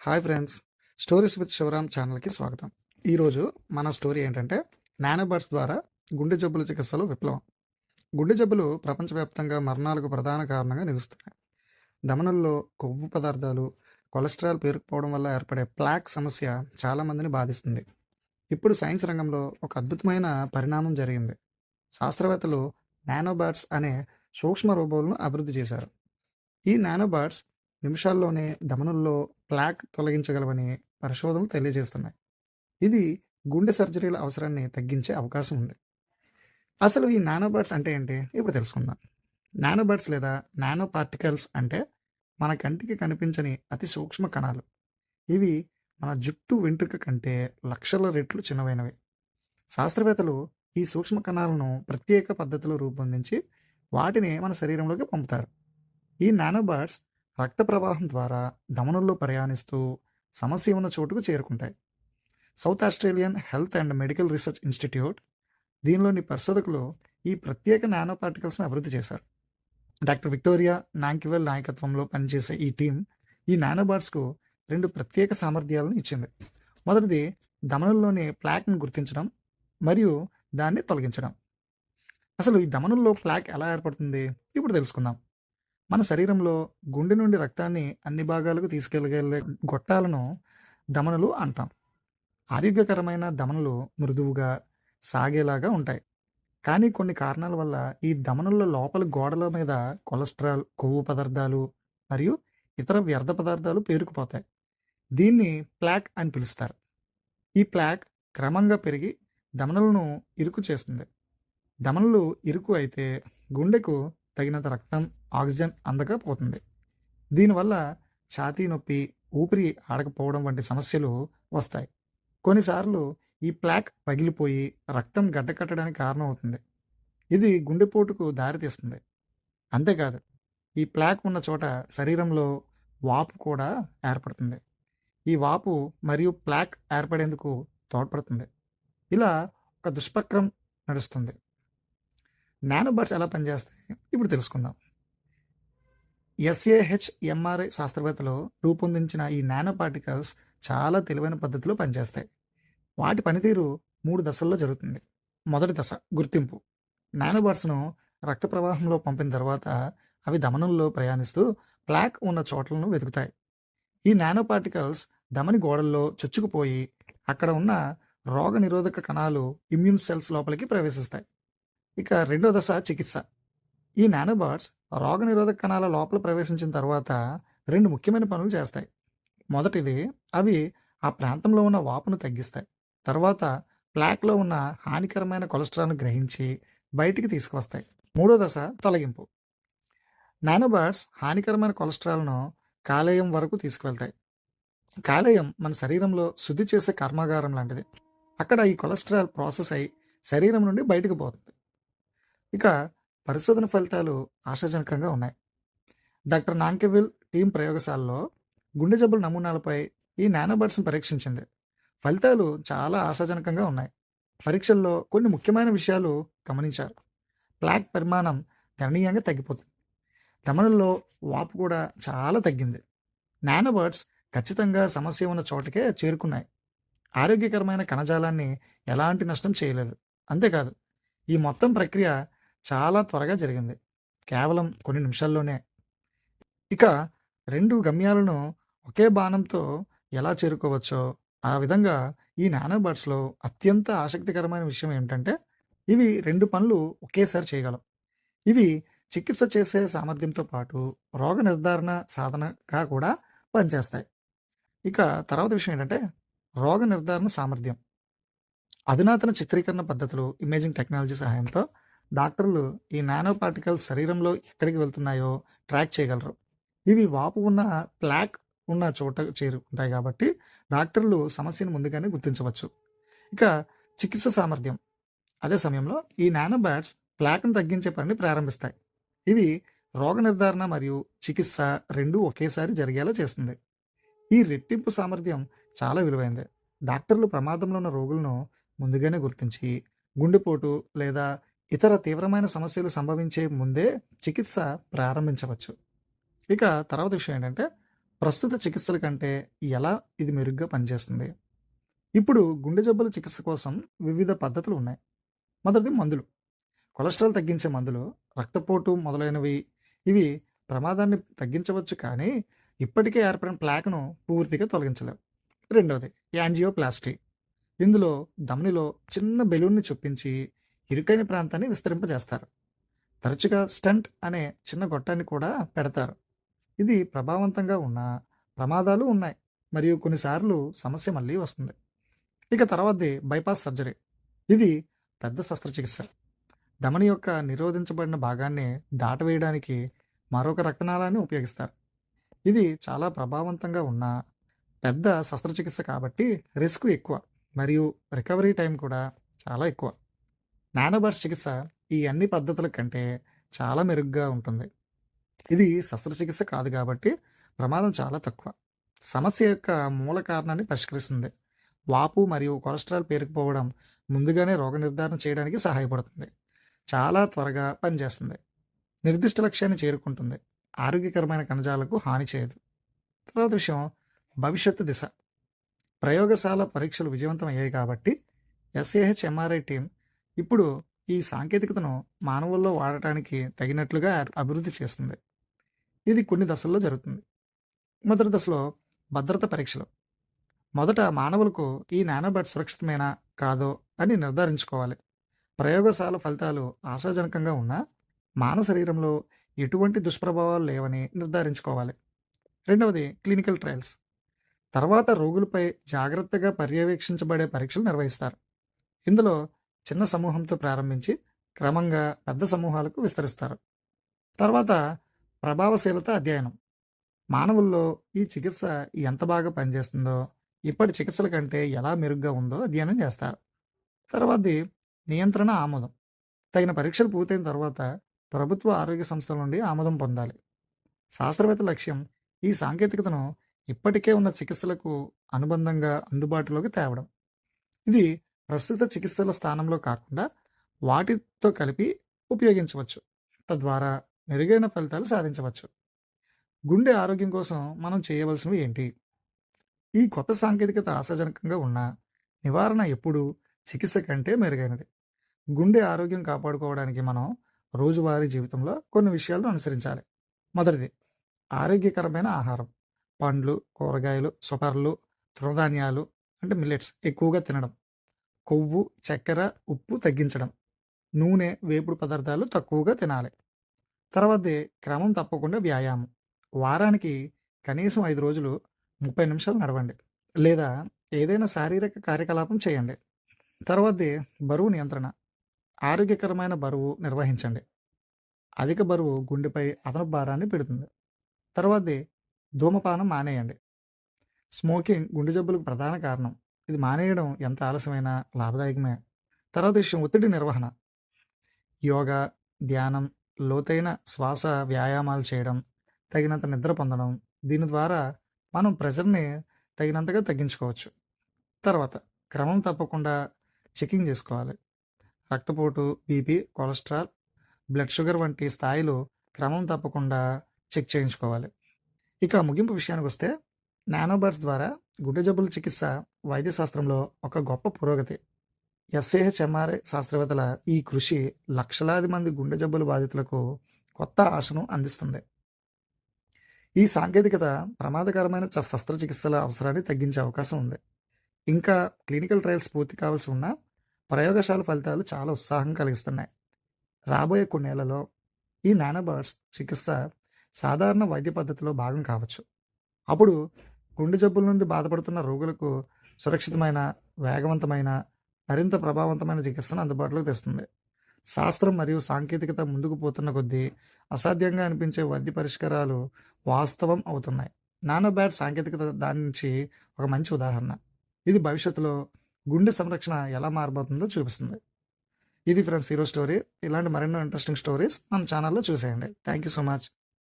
Hi friends, stories with Shivaram ఛానల్కి స్వాగతం. ఈరోజు మన స్టోరీ ఏంటంటే నానోబర్డ్స్ ద్వారా గుండె జబ్బుల చికిత్సలో విప్లవం. గుండె జబ్బులు ప్రపంచవ్యాప్తంగా మరణాలకు ప్రధాన కారణంగా నిలుస్తున్నాయి. ధమనుల్లో కొవ్వు పదార్థాలు, కొలెస్ట్రాల్ పేరుకుపోవడం వల్ల ఏర్పడే ప్లాక్ సమస్య చాలామందిని బాధిస్తుంది. ఇప్పుడు సైన్స్ రంగంలో ఒక అద్భుతమైన పరిణామం జరిగింది. శాస్త్రవేత్తలు నానోబాట్స్ అనే సూక్ష్మ రోబోలను అభివృద్ధి చేశారు. ఈ నానోబాట్స్ నిమిషాల్లోనే ధమనుల్లో ప్లాక్ తొలగించగలవని పరిశోధనలు తెలియజేస్తున్నాయి. ఇది గుండె సర్జరీల అవసరాన్ని తగ్గించే అవకాశం ఉంది. అసలు ఈ నానోబాట్స్ అంటే ఏంటి ఇప్పుడు తెలుసుకుందాం. నానోబాట్స్ లేదా నానో పార్టికల్స్ అంటే మన కంటికి కనిపించని అతి సూక్ష్మ కణాలు. ఇవి మన జుట్టు వెంట్రుక కంటే లక్షల రెట్లు చిన్నవైనవి. శాస్త్రవేత్తలు ఈ సూక్ష్మ కణాలను ప్రత్యేక పద్ధతిలో రూపొందించి వాటిని మన శరీరంలోకి పంపుతారు. ఈ నానోబాట్స్ రక్త ప్రవాహం ద్వారా ధమనుల్లో ప్రయాణిస్తూ సమస్య ఉన్న చోటుకు చేరుకుంటాయి. South Australian health and medical research institute దీనిలోని పరిశోధకులు ఈ ప్రత్యేక నానో పార్టికల్స్ని అభివృద్ధి చేశారు. డాక్టర్ విక్టోరియా నాంకివెల్ నాయకత్వంలో పనిచేసే ఈ టీం ఈ నానోబాట్స్కు 2 ప్రత్యేక సామర్థ్యాలను ఇచ్చింది. మొదటిది ధమనుల్లోని ప్లాక్ను గుర్తించడం మరియు దాన్ని తొలగించడం. అసలు ఈ ధమనుల్లో ప్లాక్ ఎలా ఏర్పడుతుంది ఇప్పుడు తెలుసుకుందాం. మన శరీరంలో గుండె నుండి రక్తాన్ని అన్ని భాగాలకు తీసుకెళ్ళగలిగే గొట్టాలను ధమనులు అంటాం. ఆరోగ్యకరమైన ధమనులు మృదువుగా సాగేలాగా ఉంటాయి. కానీ కొన్ని కారణాల వల్ల ఈ ధమనుల లోపల గోడల మీద కొలెస్ట్రాల్, కొవ్వు పదార్థాలు మరియు ఇతర వ్యర్థ పదార్థాలు పేరుకుపోతాయి. దీన్ని ప్లాక్ అని పిలుస్తారు. ఈ ప్లాక్ క్రమంగా పెరిగి ధమనులను ఇరుకు చేస్తుంది. ధమనులు ఇరుకు అయితే గుండెకు తగినంత రక్తం, ఆక్సిజన్ అందకపోతుంది. దీనివల్ల ఛాతీ నొప్పి, ఊపిరి ఆడకపోవడం వంటి సమస్యలు వస్తాయి. కొన్నిసార్లు ఈ ప్లాక్ పగిలిపోయి రక్తం గడ్డకట్టడానికి కారణమవుతుంది. ఇది గుండెపోటుకు దారితీస్తుంది. అంతేకాదు, ఈ ప్లాక్ ఉన్న చోట శరీరంలో వాపు కూడా ఏర్పడుతుంది. ఈ వాపు మరియు ప్లాక్ ఏర్పడేందుకు తోడ్పడుతుంది. ఇలా ఒక దుష్ప్రక్రం నడుస్తుంది. నానోబాట్స్ ఎలా పనిచేస్తాయి ఇప్పుడు తెలుసుకుందాం. SAHMRI శాస్త్రవేత్తలు రూపొందించిన ఈ నానో పార్టికల్స్ చాలా తెలివైన పద్ధతిలో పనిచేస్తాయి. వాటి పనితీరు 3 దశల్లో జరుగుతుంది. మొదటి దశ గుర్తింపు. నానోబాట్స్ను రక్త ప్రవాహంలో పంపిన తర్వాత అవి ధమనుల్లో ప్రయాణిస్తూ ప్లాక్ ఉన్న చోట్లను వెతుకుతాయి. ఈ నానో పార్టికల్స్ ధమని గోడల్లో చొచ్చుకుపోయి అక్కడ ఉన్న రోగ నిరోధక కణాలు, ఇమ్యూన్ సెల్స్ లోపలికి ప్రవేశిస్తాయి. ఇక రెండో దశ చికిత్స. ఈ నానోబాట్స్ రోగ నిరోధక కణాల లోపల ప్రవేశించిన తర్వాత 2 ముఖ్యమైన పనులు చేస్తాయి. మొదటిది, అవి ఆ ప్రాంతంలో ఉన్న వాపును తగ్గిస్తాయి. తర్వాత ప్లాక్లో ఉన్న హానికరమైన కొలెస్ట్రాల్ను గ్రహించి బయటికి తీసుకువస్తాయి. మూడో దశ తొలగింపు. నానోబాట్స్ హానికరమైన కొలెస్ట్రాల్ను కాలేయం వరకు తీసుకువెళ్తాయి. కాలేయం మన శరీరంలో శుద్ధి చేసే కర్మాగారం లాంటిది. అక్కడ ఈ కొలెస్ట్రాల్ ప్రాసెస్ అయి శరీరం నుండి బయటకు పోతుంది. ఇక పరిశోధన ఫలితాలు ఆశాజనకంగా ఉన్నాయి. డాక్టర్ నాంకెవిల్ టీం ప్రయోగశాలలో గుండె జబ్బుల నమూనాలపై ఈ నానోబాట్స్ని పరీక్షించింది. ఫలితాలు చాలా ఆశాజనకంగా ఉన్నాయి. పరీక్షల్లో కొన్ని ముఖ్యమైన విషయాలు గమనించారు. ప్లాక్ పరిమాణం గణనీయంగా తగ్గిపోతుంది. ధమనుల్లో వాపు కూడా చాలా తగ్గింది. నానోబాట్స్ ఖచ్చితంగా సమస్య ఉన్న చోటకే చేరుకున్నాయి. ఆరోగ్యకరమైన కణజాలాన్ని ఎలాంటి నష్టం చేయలేదు. అంతేకాదు, ఈ మొత్తం ప్రక్రియ చాలా త్వరగా జరిగింది, కేవలం కొన్ని నిమిషాల్లోనే. ఇక 2 గమ్యాలను ఒకే బాణంతో ఎలా చేరుకోవచ్చో ఆ విధంగా ఈ నానోబాట్స్లో అత్యంత ఆసక్తికరమైన విషయం ఏమిటంటే ఇవి 2 పనులు ఒకేసారి చేయగలవు. ఇవి చికిత్స చేసే సామర్థ్యంతో పాటు రోగ నిర్ధారణ సాధనగా కూడా పనిచేస్తాయి. ఇక తర్వాత విషయం ఏంటంటే రోగ నిర్ధారణ సామర్థ్యం. అధునాతన చిత్రీకరణ పద్ధతులు, ఇమేజింగ్ టెక్నాలజీ సహాయంతో డాక్టర్లు ఈ నానో పార్టికల్స్ శరీరంలో ఎక్కడికి వెళ్తున్నాయో ట్రాక్ చేయగలరు. ఇవి వాపు ఉన్న ప్లాక్ ఉన్న చోట చేరుకుంటాయి కాబట్టి డాక్టర్లు సమస్యను ముందుగానే గుర్తించవచ్చు. ఇక చికిత్స సామర్థ్యం. అదే సమయంలో ఈ నానోబాట్స్ ప్లాక్ను తగ్గించే పనిని ప్రారంభిస్తాయి. ఇవి రోగ నిర్ధారణ మరియు చికిత్స 2 ఒకేసారి జరిగేలా చేస్తుంది. ఈ రెట్టింపు సామర్థ్యం చాలా విలువైంది. డాక్టర్లు ప్రమాదంలో ఉన్న రోగులను ముందుగానే గుర్తించి గుండెపోటు లేదా ఇతర తీవ్రమైన సమస్యలు సంభవించే ముందే చికిత్స ప్రారంభించవచ్చు. ఇక తర్వాత విషయం ఏంటంటే ప్రస్తుత చికిత్సల కంటే ఎలా ఇది మెరుగ్గా పనిచేస్తుంది? ఇప్పుడు గుండె జబ్బుల చికిత్స కోసం వివిధ పద్ధతులు ఉన్నాయి. మొదటిది మందులు. కొలెస్ట్రాల్ తగ్గించే మందులు, రక్తపోటు మొదలైనవి. ఇవి ప్రమాదాన్ని తగ్గించవచ్చు కానీ, ఇప్పటికే ఏర్పడిన ప్లాక్‌ను పూర్తిగా తొలగించలేవు. రెండవది యాంజియోప్లాస్టీ. ఇందులో ధమనిలో చిన్న బెలూన్‌ని చొప్పించి ఇరుకైన ప్రాంతాన్ని విస్తరింపజేస్తారు. తరచుగా స్టంట్ అనే చిన్న గొట్టాన్ని కూడా పెడతారు. ఇది ప్రభావవంతంగా ఉన్నా ప్రమాదాలు ఉన్నాయి. మరియు కొన్నిసార్లు సమస్య మళ్ళీ వస్తుంది. ఇక తర్వాతది బైపాస్ సర్జరీ. ఇది పెద్ద శస్త్రచికిత్స. ధమని యొక్క నిరోధించబడిన భాగాన్ని దాటవేయడానికి మరొక రక్తనాళాన్ని ఉపయోగిస్తారు. ఇది చాలా ప్రభావవంతంగా ఉన్న పెద్ద శస్త్రచికిత్స కాబట్టి రిస్క్ ఎక్కువ మరియు రికవరీ టైం కూడా చాలా ఎక్కువ. నానోబాట్స్ చికిత్స ఈ అన్ని పద్ధతుల కంటే చాలా మెరుగ్గా ఉంటుంది. ఇది శస్త్రచికిత్స కాదు కాబట్టి ప్రమాదం చాలా తక్కువ. సమస్య యొక్క మూల కారణాన్ని పరిష్కరిస్తుంది. వాపు మరియు కొలెస్ట్రాల్ పేరుకుపోవడం ముందుగానే రోగ నిర్ధారణ చేయడానికి సహాయపడుతుంది. చాలా త్వరగా పనిచేస్తుంది. నిర్దిష్ట లక్ష్యాన్ని చేరుకుంటుంది. ఆరోగ్యకరమైన కణజాలకు హాని చేయదు. తర్వాత విషయం భవిష్యత్తు దిశ. ప్రయోగశాల పరీక్షలు విజయవంతం అయ్యాయి కాబట్టి ఎస్ఏహెచ్ ఎంఆర్ఐ టీం ఇప్పుడు ఈ సాంకేతికతను మానవుల్లో వాడటానికి తగినట్లుగా అభివృద్ధి చేస్తుంది. ఇది కొన్ని దశల్లో జరుగుతుంది. మొదటి దశలో భద్రత పరీక్షలు. మొదట మానవులకు ఈ నానోబాట్ సురక్షితమేనా కాదో అని నిర్ధారించుకోవాలి. ప్రయోగశాల ఫలితాలు ఆశాజనకంగా ఉన్నా మానవ శరీరంలో ఎటువంటి దుష్ప్రభావాలు లేవని నిర్ధారించుకోవాలి. రెండవది క్లినికల్ ట్రయల్స్. తర్వాత రోగులపై జాగ్రత్తగా పర్యవేక్షించబడే పరీక్షలు నిర్వహిస్తారు. ఇందులో చిన్న సమూహంతో ప్రారంభించి క్రమంగా పెద్ద సమూహాలకు విస్తరిస్తారు. తర్వాత ప్రభావశీలత అధ్యయనం. మానవుల్లో ఈ చికిత్స ఎంత బాగా పనిచేస్తుందో, ఇప్పటి చికిత్సల కంటే ఎలా మెరుగ్గా ఉందో అధ్యయనం చేస్తారు. తర్వాతది నియంత్రణ ఆమోదం. తగిన పరీక్షలు పూర్తయిన తర్వాత ప్రభుత్వ ఆరోగ్య సంస్థల నుండి ఆమోదం పొందాలి. శాస్త్రవేత్త లక్ష్యం ఈ సాంకేతికతను ఇప్పటికే ఉన్న చికిత్సలకు అనుబంధంగా అందుబాటులోకి తేవడం. ఇది ప్రస్తుత చికిత్సల స్థానంలో కాకుండా వాటితో కలిపి ఉపయోగించవచ్చు. తద్వారా మెరుగైన ఫలితాలు సాధించవచ్చు. గుండె ఆరోగ్యం కోసం మనం చేయవలసినవి ఏంటి? ఈ కొత్త సాంకేతికత ఆశాజనకంగా ఉన్న నివారణ ఎప్పుడూ చికిత్స కంటే మెరుగైనది. గుండె ఆరోగ్యం కాపాడుకోవడానికి మనం రోజువారీ జీవితంలో కొన్ని విషయాలను అనుసరించాలి. మొదటిది ఆరోగ్యకరమైన ఆహారం. పండ్లు, కూరగాయలు, సుపర్లు, తృణధాన్యాలు అంటే మిల్లెట్స్ ఎక్కువగా తినడం. కొవ్వు, చక్కెర, ఉప్పు తగ్గించడం. నూనె, వేపుడు పదార్థాలు తక్కువగా తినాలి. తర్వాతది క్రమం తప్పకుండా వ్యాయామం. వారానికి కనీసం 5 రోజులు 30 నిమిషాలు నడవండి. లేదా ఏదైనా శారీరక కార్యకలాపం చేయండి. తర్వాతది బరువు నియంత్రణ. ఆరోగ్యకరమైన బరువు నిర్వహించండి. అధిక బరువు గుండెపై అదనపు భారాన్ని పెడుతుంది. తర్వాతది ధూమపానం మానేయండి. స్మోకింగ్ గుండె జబ్బులకు ప్రధాన కారణం. ఇది మానేయడం ఎంత ఆలస్యమైనా లాభదాయకమే. తర్వాత విషయం ఒత్తిడి నిర్వహణ. యోగా, ధ్యానం, లోతైన శ్వాస వ్యాయామాలు చేయడం, తగినంత నిద్ర పొందడం. దీని ద్వారా మనం ప్రెషర్‌ని తగినంతగా తగ్గించుకోవచ్చు. తర్వాత క్రమం తప్పకుండా చెకింగ్ చేసుకోవాలి. రక్తపోటు, బీపీ, కొలెస్ట్రాల్, బ్లడ్ షుగర్ వంటి స్థాయిలు క్రమం తప్పకుండా చెక్ చేయించుకోవాలి. ఇక ముగింపు విషయానికొస్తే నానోబాట్స్ ద్వారా గుండె జబ్బుల చికిత్స వైద్య శాస్త్రంలో ఒక గొప్ప పురోగతి. ఎస్ఏహెచ్ ఎంఆర్ఐ శాస్త్రవేత్తల ఈ కృషి లక్షలాది మంది గుండె జబ్బుల బాధితులకు కొత్త ఆశను అందిస్తుంది. ఈ సాంకేతికత ప్రమాదకరమైన శస్త్రచికిత్సల అవసరాన్ని తగ్గించే అవకాశం ఉంది. ఇంకా క్లినికల్ ట్రయల్స్ పూర్తి కావాల్సి ఉన్నా ప్రయోగశాల ఫలితాలు చాలా ఉత్సాహం కలిగిస్తున్నాయి. రాబోయే కొన్నేళ్లలో ఈ నానోబాట్స్ చికిత్స సాధారణ వైద్య పద్ధతిలో భాగం కావచ్చు. అప్పుడు గుండె జబ్బుల నుండి బాధపడుతున్న రోగులకు సురక్షితమైన, వేగవంతమైన, మరింత ప్రభావవంతమైన చికిత్సను అందుబాటులోకి తెస్తుంది. శాస్త్రం మరియు సాంకేతికత ముందుకు పోతున్న కొద్దీ అసాధ్యంగా అనిపించే వైద్య పరిష్కారాలు వాస్తవం అవుతున్నాయి. నానోబాట్ సాంకేతికత దాని నుంచి ఒక మంచి ఉదాహరణ. ఇది భవిష్యత్తులో గుండె సంరక్షణ ఎలా మారబోతుందో చూపిస్తుంది. ఇది ఫ్రెండ్స్ హీరో స్టోరీ. ఇలాంటి మరెన్నో ఇంట్రెస్టింగ్ స్టోరీస్ మన ఛానల్లో చూసేయండి. Thank you so much.